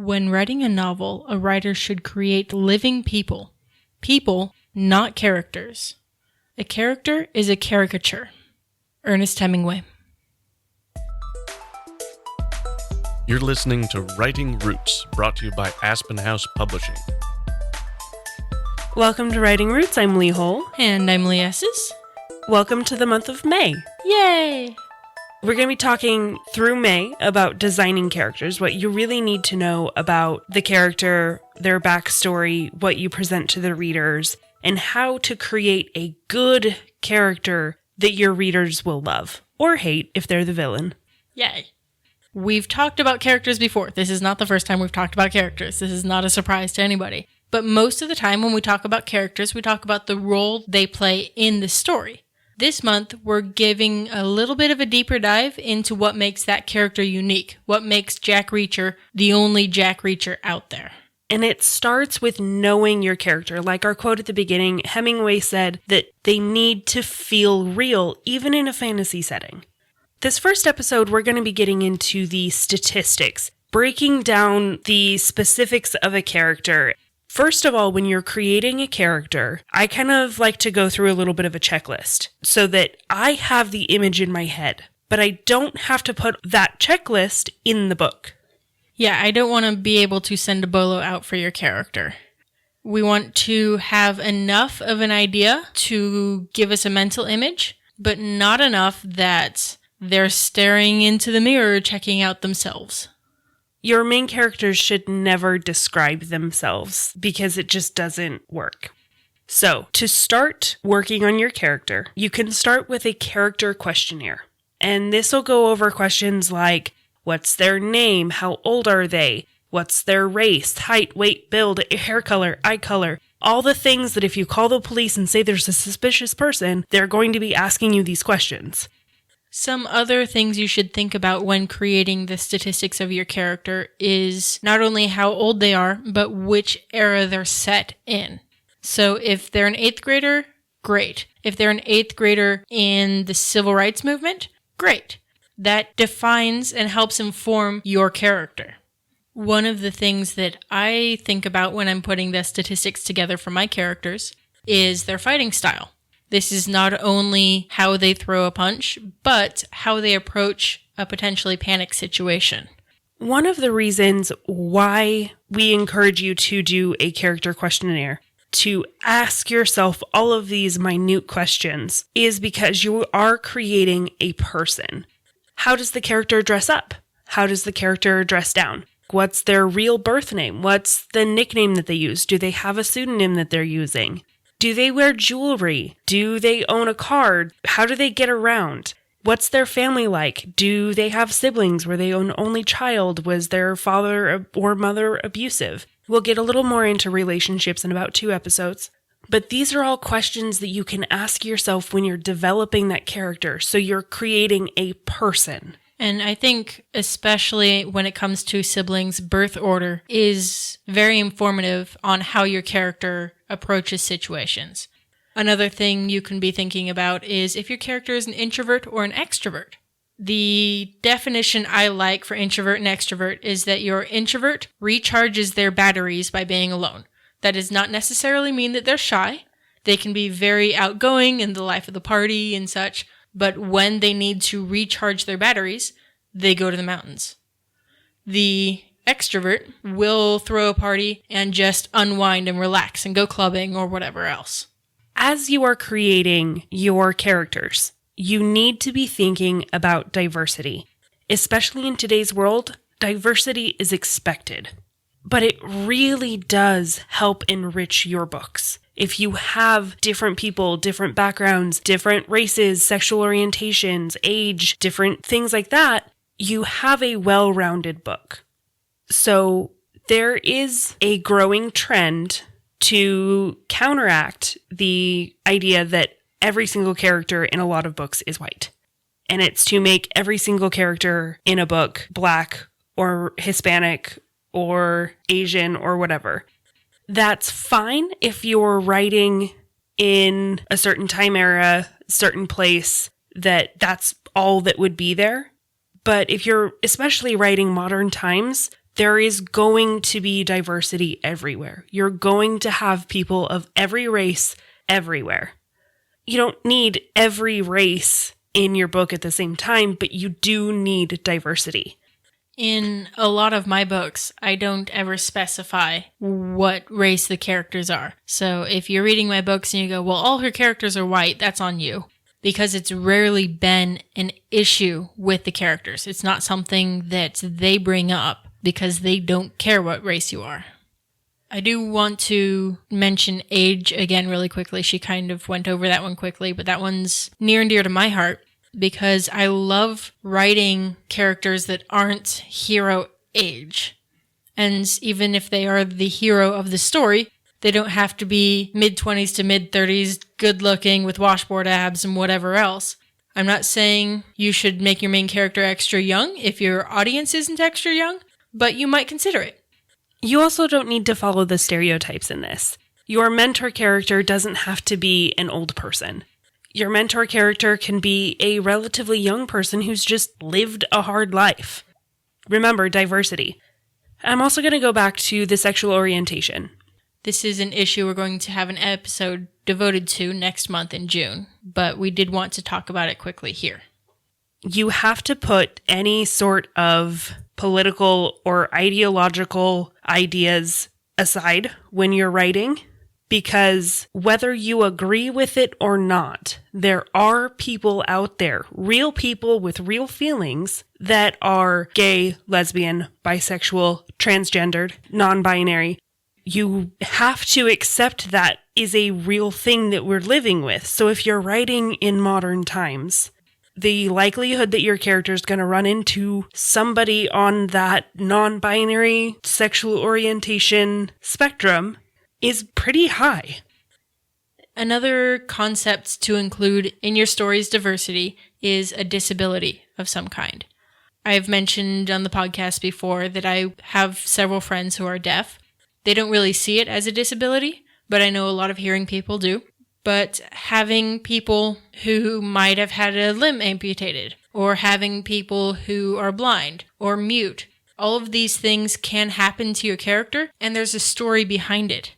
When writing a novel, a writer should create living people. People, not characters. A character is a caricature. Ernest Hemingway. You're listening to Writing Roots, brought to you by Aspen House Publishing. Welcome to Writing Roots. I'm Leigh Hole. And I'm Leigh Esses. Welcome to the month of May. Yay! We're going to be talking through May about designing characters, what you really need to know about the character, their backstory, what you present to the readers, and how to create a good character that your readers will love or hate if they're the villain. Yay. We've talked about characters before. This is not the first time we've talked about characters. This is not a surprise to anybody. But most of the time when we talk about characters, we talk about the role they play in the story. This month, we're giving a little bit of a deeper dive into what makes that character unique, what makes Jack Reacher the only Jack Reacher out there. And it starts with knowing your character. Like our quote at the beginning, Hemingway said that they need to feel real, even in a fantasy setting. This first episode, we're going to be getting into the statistics, breaking down the specifics of a character. First of all, when you're creating a character, I kind of like to go through a little bit of a checklist so that I have the image in my head, but I don't have to put that checklist in the book. Yeah, I don't want to be able to send a bolo out for your character. We want to have enough of an idea to give us a mental image, but not enough that they're staring into the mirror checking out themselves. Your main characters should never describe themselves because it just doesn't work. So, to start working on your character, you can start with a character questionnaire. And this will go over questions like, what's their name? How old are they? What's their race, height, weight, build, hair color, eye color? All the things that if you call the police and say there's a suspicious person, they're going to be asking you these questions. Some other things you should think about when creating the statistics of your character is not only how old they are, but which era they're set in. So if they're an 8th grader, great. If they're an 8th grader in the civil rights movement, great. That defines and helps inform your character. One of the things that I think about when I'm putting the statistics together for my characters is their fighting style. This is not only how they throw a punch, but how they approach a potentially panic situation. One of the reasons why we encourage you to do a character questionnaire, to ask yourself all of these minute questions, is because you are creating a person. How does the character dress up? How does the character dress down? What's their real birth name? What's the nickname that they use? Do they have a pseudonym that they're using? Do they wear jewelry? Do they own a car? How do they get around? What's their family like? Do they have siblings? Were they an only child? Was their father or mother abusive? We'll get a little more into relationships in about 2 episodes. But these are all questions that you can ask yourself when you're developing that character, so you're creating a person. And I think, especially when it comes to siblings, birth order is very informative on how your character approaches situations. Another thing you can be thinking about is if your character is an introvert or an extrovert. The definition I like for introvert and extrovert is that your introvert recharges their batteries by being alone. That does not necessarily mean that they're shy. They can be very outgoing in the life of the party and such. But when they need to recharge their batteries, they go to the mountains. The extrovert will throw a party and just unwind and relax and go clubbing or whatever else. As you are creating your characters, you need to be thinking about diversity. Especially in today's world, diversity is expected. But it really does help enrich your books. If you have different people, different backgrounds, different races, sexual orientations, age, different things like that, you have a well-rounded book. So there is a growing trend to counteract the idea that every single character in a lot of books is white. And it's to make every single character in a book Black or Hispanic or Asian or whatever. That's fine if you're writing in a certain time era, certain place, that's all that would be there. But if you're especially writing modern times, There is going to be diversity everywhere. You're going to have people of every race everywhere. You don't need every race in your book at the same time, but you do need diversity. In a lot of my books, I don't ever specify what race the characters are. So if you're reading my books and you go, well, all her characters are white, that's on you. Because it's rarely been an issue with the characters. It's not something that they bring up because they don't care what race you are. I do want to mention age again really quickly. She kind of went over that one quickly, but that one's near and dear to my heart because I love writing characters that aren't hero age. And even if they are the hero of the story, they don't have to be mid-20s to mid-30s, good-looking with washboard abs and whatever else. I'm not saying you should make your main character extra young if your audience isn't extra young, but you might consider it. You also don't need to follow the stereotypes in this. Your mentor character doesn't have to be an old person. Your mentor character can be a relatively young person who's just lived a hard life. Remember, diversity. I'm also going to go back to the sexual orientation. This is an issue we're going to have an episode devoted to next month in June, but we did want to talk about it quickly here. You have to put any sort of political or ideological ideas aside when you're writing, because whether you agree with it or not, there are people out there, real people with real feelings that are gay, lesbian, bisexual, transgendered, non-binary. You have to accept that is a real thing that we're living with. So if you're writing in modern times, the likelihood that your character is going to run into somebody on that non-binary sexual orientation spectrum is pretty high. Another concept to include in your story's diversity is a disability of some kind. I've mentioned on the podcast before that I have several friends who are deaf. They don't really see it as a disability, but I know a lot of hearing people do. But having people who might have had a limb amputated, or having people who are blind or mute, all of these things can happen to your character, and there's a story behind it.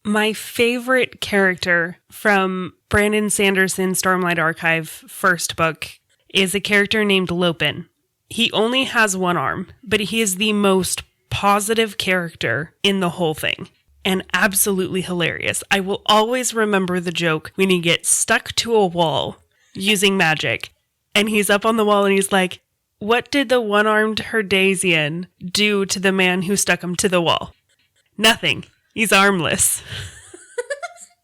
My favorite character from Brandon Sanderson's Stormlight Archive first book is a character named Lopin. He only has one arm, but he is the most positive character in the whole thing. And absolutely hilarious. I will always remember the joke when he gets stuck to a wall using magic. And he's up on the wall and he's like, what did the one-armed Herdasian do to the man who stuck him to the wall? Nothing. He's armless.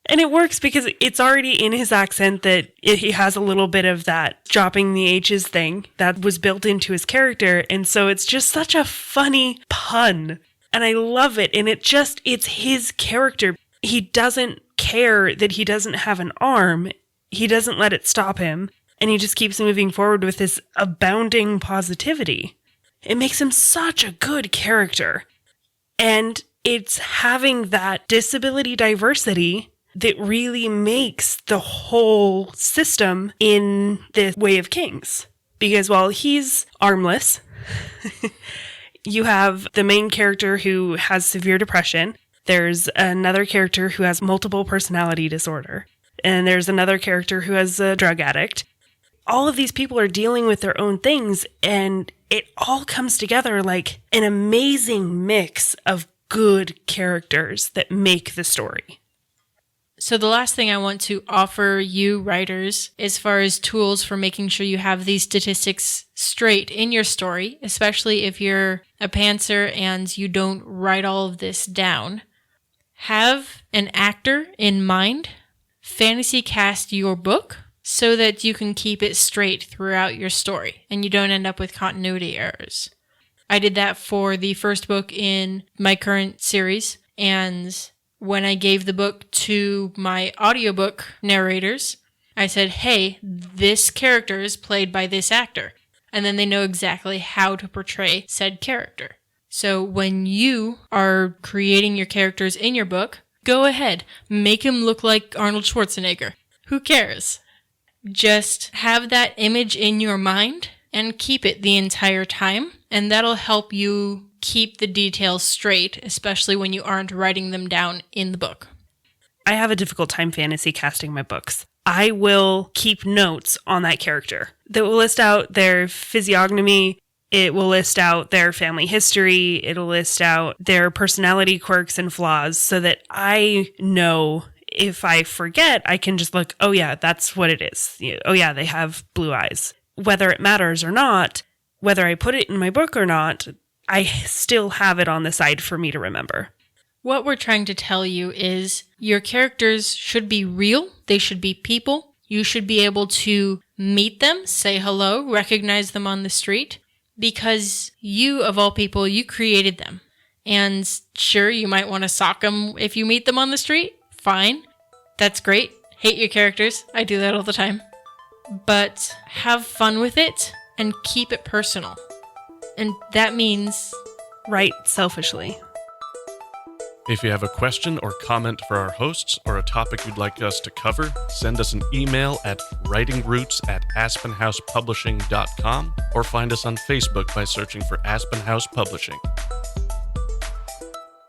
And it works because it's already in his accent that he has a little bit of that dropping the H's thing that was built into his character. And so it's just such a funny pun. And I love it. And it's his character. He doesn't care that he doesn't have an arm. He doesn't let it stop him. And he just keeps moving forward with this abounding positivity. It makes him such a good character. And it's having that disability diversity that really makes the whole system in the Way of Kings. Because while he's armless, you have the main character who has severe depression. There's another character who has multiple personality disorder. And there's another character who has a drug addict. All of these people are dealing with their own things, and it all comes together like an amazing mix of good characters that make the story. So the last thing I want to offer you writers as far as tools for making sure you have these statistics straight in your story, especially if you're a pantser and you don't write all of this down, have an actor in mind, fantasy cast your book so that you can keep it straight throughout your story and you don't end up with continuity errors. I did that for the first book in my current series, and when I gave the book to my audiobook narrators, I said, hey, this character is played by this actor. And then they know exactly how to portray said character. So when you are creating your characters in your book, go ahead, make him look like Arnold Schwarzenegger. Who cares? Just have that image in your mind and keep it the entire time. And that'll help you keep the details straight, especially when you aren't writing them down in the book. I have a difficult time fantasy casting my books. I will keep notes on that character that will list out their physiognomy. It will list out their family history. It'll list out their personality quirks and flaws so that I know if I forget, I can just look, oh yeah, that's what it is. Oh yeah, they have blue eyes. Whether it matters or not, whether I put it in my book or not, I still have it on the side for me to remember. What we're trying to tell you is your characters should be real. They should be people. You should be able to meet them, say hello, recognize them on the street, because you, of all people, you created them. And sure, you might want to sock them if you meet them on the street. Fine. That's great. Hate your characters. I do that all the time. But have fun with it and keep it personal. And that means Write selfishly. If you have a question or comment for our hosts or a topic you'd like us to cover, send us an email at writingroots@aspenhousepublishing.com or find us on Facebook by searching for Aspen House Publishing.